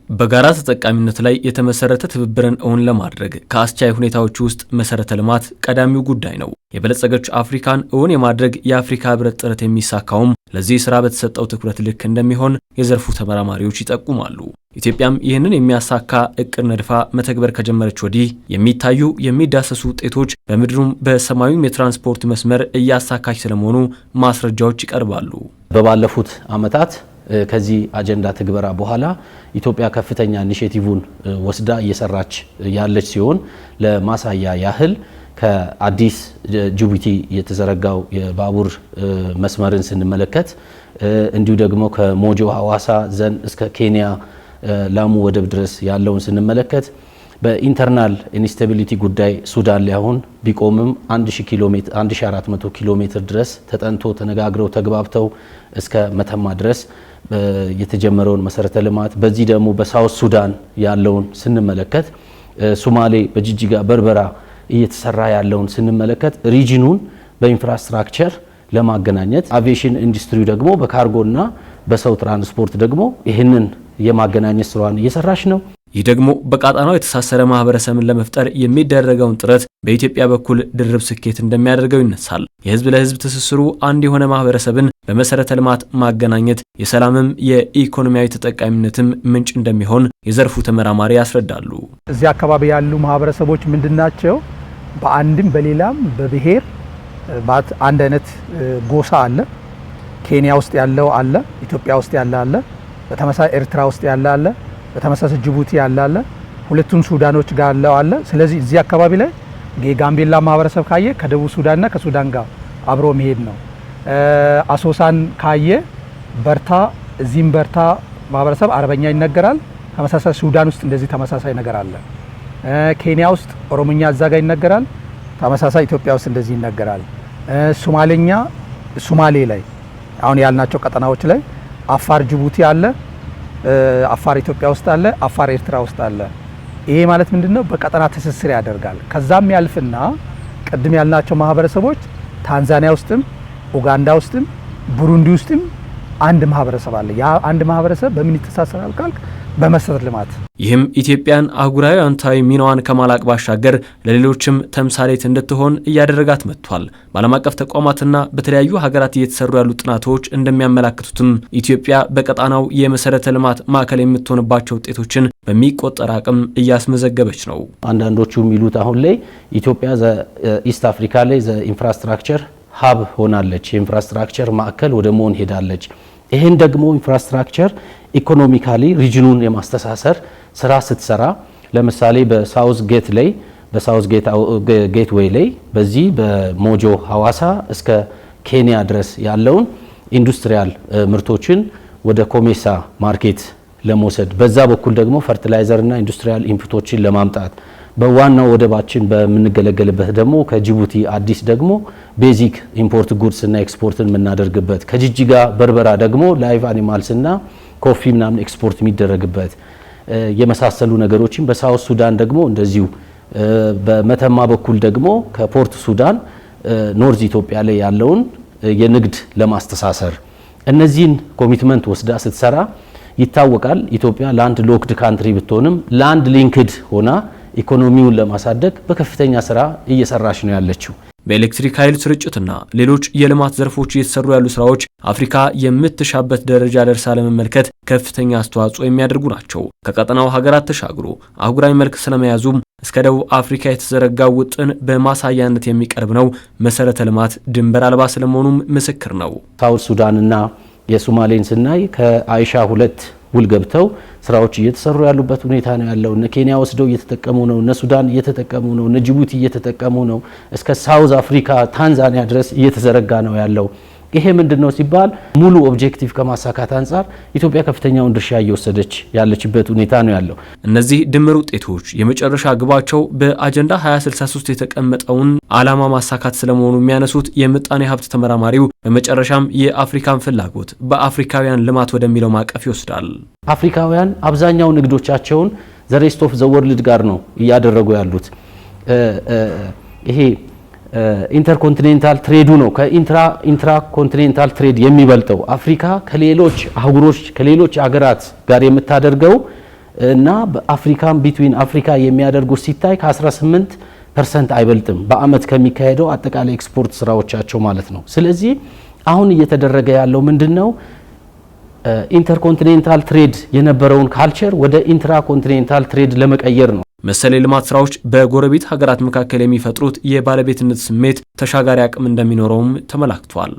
በጋራ ተጠቃሚነት ላይ የተመሰረተ ትብብርን እውን ለማድረግ ከአስቻይ ሁኔታዎች ውስጥ መሰረተ ልማት ቀዳሚው ጉዳይ ነው። የበለጸገች አፍሪካን እውን የማድረግ የአፍሪካ ህብረት ጥረት የሚሳካውም ለዚህ ስራ በተሰጠው ትኩረት ልክ እንደሚሆን የዘርፉ ተመራማሪዎች ይጠቁማሉ። ኢትዮጵያም ይህንን የሚያሳካ እቅድ ነድፋ መተግበር ከጀመረች ወዲህ የሚታዩ የሚዳሰሱ ውጤቶች በምድሩም በሰማዩም የትራንስፖርት መስመር እያሳካች ስለመሆኑ ማስረጃዎች ይቀርባሉ። በባለፉት ዓመታት ከዚህ አጀንዳ ትግበራ በኋላ ኢትዮጵያ ከፍተኛ ኢኒሼቲቭን ወስዳ እየሰራች ያለች ሲሆን ለማሳያ ያህል ከአዲስ ጅቡቲ የተዘረጋው የባቡር መስመርን ስንመለከት እንዲሁ ደግሞ ከሞጆ ሐዋሳ ዘን እስከ ኬንያ ላሙ ወደብ ድረስ ያለውን ስንመለከት በኢንተርናል ኢንስታቢሊቲ ጉዳይ ሱዳን ላይ አሁን ቢቆምም 1400 ኪሎ ሜትር ድረስ ተጠንቶ ተነጋግረው ተግባብተው እስከ መተማ ድረስ የተጀመረውን መሰረተ ልማት በዚህ ደግሞ በሳውት ሱዳን ያለውን ስንመለከት ሶማሌ በጅጅጋ በርበራ እየተሰራ ያለውን ስንመለከት ሪጂኑን በኢንፍራስትራክቸር ለማገናኘት አቪዬሽን ኢንዱስትሪ ደግሞ በካርጎና በሰው ትራንስፖርት ደግሞ ይህንን የማገናኘት ስራን እየሰራች ነው። ይህ ደግሞ በቀጣናው የተሳሰረ ማህበረሰብን ለመፍጠር የሚደረገውን ጥረት በኢትዮጵያ በኩል ድርብ ስኬት እንደሚያደርገው ይነሳል። የህዝብ ለህዝብ ትስስሩ አንድ የሆነ ማህበረሰብን በመሰረተ ልማት ማገናኘት የሰላምም የኢኮኖሚያዊ ተጠቃሚነትም ምንጭ እንደሚሆን የዘርፉ ተመራማሪ ያስረዳሉ። እዚህ አካባቢ ያሉ ማህበረሰቦች ምንድናቸው? በአንድም በሌላም በብሔር አንድ አይነት ጎሳ አለ። ኬንያ ውስጥ ያለው አለ፣ ኢትዮጵያ ውስጥ ያለ አለ፣ በተመሳሳይ ኤርትራ ውስጥ ያለ አለ፣ በተመሳሳይ ጅቡቲ ያለ አለ፣ ሁለቱም ሱዳኖች ጋር ያለው አለ። ስለዚህ እዚህ አካባቢ ላይ የጋምቤላ ማህበረሰብ ካየ ከደቡብ ሱዳንና ከሱዳን ጋር አብሮ መሄድ ነው። አሶሳን ካየ በርታ፣ እዚህም በርታ ማህበረሰብ አረበኛ ይነገራል። ተመሳሳይ ሱዳን ውስጥ እንደዚህ ተመሳሳይ ነገር አለ። ኬንያ ውስጥ ኦሮሞኛ እዛ ጋር ይነገራል። ተመሳሳይ ኢትዮጵያ ውስጥ እንደዚህ ይነገራል። ሶማሌኛ ሶማሌ ላይ አሁን ያልናቸው ቀጠናዎች ላይ አፋር ጅቡቲ አለ፣ አፋር ኢትዮጵያ ውስጥ አለ፣ አፋር ኤርትራ ውስጥ አለ። ይሄ ማለት ምንድነው? በቀጠና ትስስር ያደርጋል። ከዛም ያልፍና ቅድም ያልናቸው ማህበረሰቦች ታንዛኒያ ውስጥም ኡጋንዳ ውስጥም ቡሩንዲ ውስጥም አንድ ማህበረሰብ አለ። ያ አንድ ማህበረሰብ በምን ይተሳሰራል ካልክ በመሰረተ ልማት። ይህም ኢትዮጵያን አህጉራዊ አንታዊ ሚናዋን ከማላቅ ባሻገር ለሌሎችም ተምሳሌት እንድትሆን እያደረጋት መጥቷል። በዓለም አቀፍ ተቋማትና በተለያዩ ሀገራት እየተሰሩ ያሉ ጥናቶች እንደሚያመላክቱትም ኢትዮጵያ በቀጣናው የመሰረተ ልማት ማዕከል የምትሆንባቸው ውጤቶችን በሚቆጠር አቅም እያስመዘገበች ነው። አንዳንዶቹ የሚሉት አሁን ላይ ኢትዮጵያ ኢስት አፍሪካ ላይ ኢንፍራስትራክቸር ሀብ ሆናለች፣ የኢንፍራስትራክቸር ማዕከል ወደ መሆን ሄዳለች። ይህን ደግሞ ኢንፍራስትራክቸር ኢኮኖሚካሊ ሪጅኑን የማስተሳሰር ስራ ስትሰራ ለምሳሌ በሳውዝ ጌት ላይ በሳውዝ ጌት ዌይ ላይ በዚህ በሞጆ ሐዋሳ እስከ ኬንያ ድረስ ያለውን ኢንዱስትሪያል ምርቶችን ወደ ኮሜሳ ማርኬት ለመውሰድ በዛ በኩል ደግሞ ፈርቲላይዘር እና ኢንዱስትሪያል ኢንፑቶችን ለማምጣት በዋናው ወደባችን በምንገለገልበት ደግሞ ከጅቡቲ አዲስ ደግሞ ቤዚክ ኢምፖርት ጉድስ እና ኤክስፖርትን የምናደርግበት ከጅጅጋ በርበራ ደግሞ ላይቭ አኒማልስ እና ኮፊ ምናምን ኤክስፖርት የሚደረግበት የመሳሰሉ ነገሮችን በሳውት ሱዳን ደግሞ እንደዚሁ በመተማ በኩል ደግሞ ከፖርት ሱዳን ኖርዝ ኢትዮጵያ ላይ ያለውን የንግድ ለማስተሳሰር እነዚህን ኮሚትመንት ወስዳ ስትሰራ ይታወቃል። ኢትዮጵያ ላንድ ሎክድ ካንትሪ ብትሆንም ላንድ ሊንክድ ሆና ኢኮኖሚውን ለማሳደግ በከፍተኛ ስራ እየሰራች ነው ያለችው። በኤሌክትሪክ ኃይል ስርጭትና ሌሎች የልማት ዘርፎች እየተሰሩ ያሉ ስራዎች አፍሪካ የምትሻበት ደረጃ ደርሳ ለመመልከት ከፍተኛ አስተዋጽኦ የሚያደርጉ ናቸው። ከቀጠናው ሀገራት ተሻግሮ አህጉራዊ መልክ ስለመያዙም እስከ ደቡብ አፍሪካ የተዘረጋው ውጥን በማሳያነት የሚቀርብ ነው። መሰረተ ልማት ድንበር አልባ ስለመሆኑም ምስክር ነው። ሳውት ሱዳንና የሶማሌን ስናይ ከአይሻ 2 ውል ገብተው ስራዎች እየተሰሩ ያሉበት ሁኔታ ነው ያለው። እነ ኬንያ ወስደው እየተጠቀሙ ነው፣ እነ ሱዳን እየተጠቀሙ ነው፣ እነ ጅቡቲ እየተጠቀሙ ነው። እስከ ሳውዝ አፍሪካ ታንዛኒያ ድረስ እየተዘረጋ ነው ያለው። ይሄ ምንድነው ሲባል ሙሉ ኦብጀክቲቭ ከማሳካት አንጻር ኢትዮጵያ ከፍተኛውን ድርሻ እየወሰደች ያለችበት ሁኔታ ነው ያለው። እነዚህ ድምር ውጤቶች የመጨረሻ ግባቸው በአጀንዳ 2063 የተቀመጠውን ዓላማ ማሳካት ስለመሆኑ የሚያነሱት የምጣኔ ሀብት ተመራማሪው በመጨረሻም የአፍሪካን ፍላጎት በአፍሪካውያን ልማት ወደሚለው ማቀፍ ይወስዳል። አፍሪካውያን አብዛኛው ንግዶቻቸውን ዘ ሬስት ኦፍ ዘ ወርልድ ጋር ነው እያደረጉ ያሉት። ይሄ ኢንተርኮንቲኔንታል ትሬዱ ነው ከኢንትራ ኮንቲኔንታል ትሬድ የሚበልጠው። አፍሪካ ከሌሎች አህጉሮች ከሌሎች አገራት ጋር የምታደርገው እና በአፍሪካም ቢትዊን አፍሪካ የሚያደርጉት ሲታይ ከ18% አይበልጥም በአመት ከሚካሄደው አጠቃላይ ኤክስፖርት ስራዎቻቸው ማለት ነው። ስለዚህ አሁን እየተደረገ ያለው ምንድነው ኢንተርኮንቲኔንታል ትሬድ የነበረውን ካልቸር ወደ ኢንትራኮንቲኔንታል ትሬድ ለመቀየር ነው። መሰል የልማት ስራዎች በጎረቤት ሀገራት መካከል የሚፈጥሩት የባለቤትነት ስሜት ተሻጋሪ አቅም እንደሚኖረውም ተመላክቷል።